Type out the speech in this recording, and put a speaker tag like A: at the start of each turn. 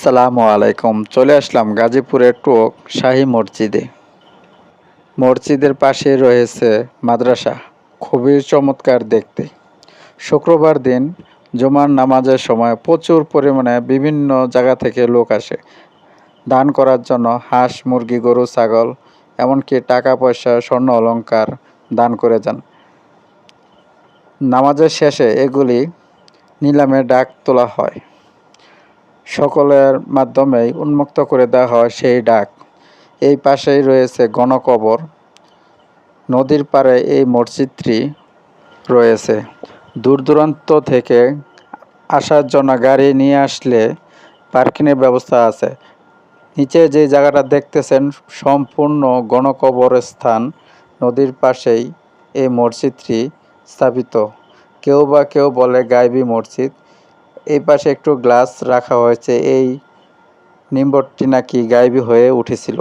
A: আসসালামু আলাইকুম। চলে আসলাম গাজীপুরের টোক শাহী মসজিদে। মসজিদের পাশে রয়েছে মাদ্রাসা, খুবই চমৎকার দেখতে। শুক্রবার দিন জুমার নামাজের সময় প্রচুর পরিমাণে বিভিন্ন জায়গা থেকে লোক আসে দান করার জন্য। হাঁস, মুরগি, গরু, ছাগল, এমনকি টাকা পয়সা, স্বর্ণ অলংকার দান করে যান। নামাজের শেষে এগুলি নিলামে ডাক তোলা হয়, সকলের মাধ্যমেই উন্মুক্ত করে দেওয়া হয় সেই ডাক। এই পাশেই রয়েছে গণকবর। নদীর পাড়ে এই মসজিদটি রয়েছে। দূর দূরান্ত থেকে আসার জন্য গাড়ি নিয়ে আসলে পার্কিংয়ের ব্যবস্থা আছে। নিচে যে জায়গাটা দেখতেছেন সম্পূর্ণ গণকবরস্থান। নদীর পাশেই এই মসজিদটি স্থাপিত। কেউ বলে গায়বী মসজিদ। এই পাশে একটু গ্লাস রাখা হয়েছে, এই নিম্বরটি নাকি গায়েবী হয়ে উঠেছিল।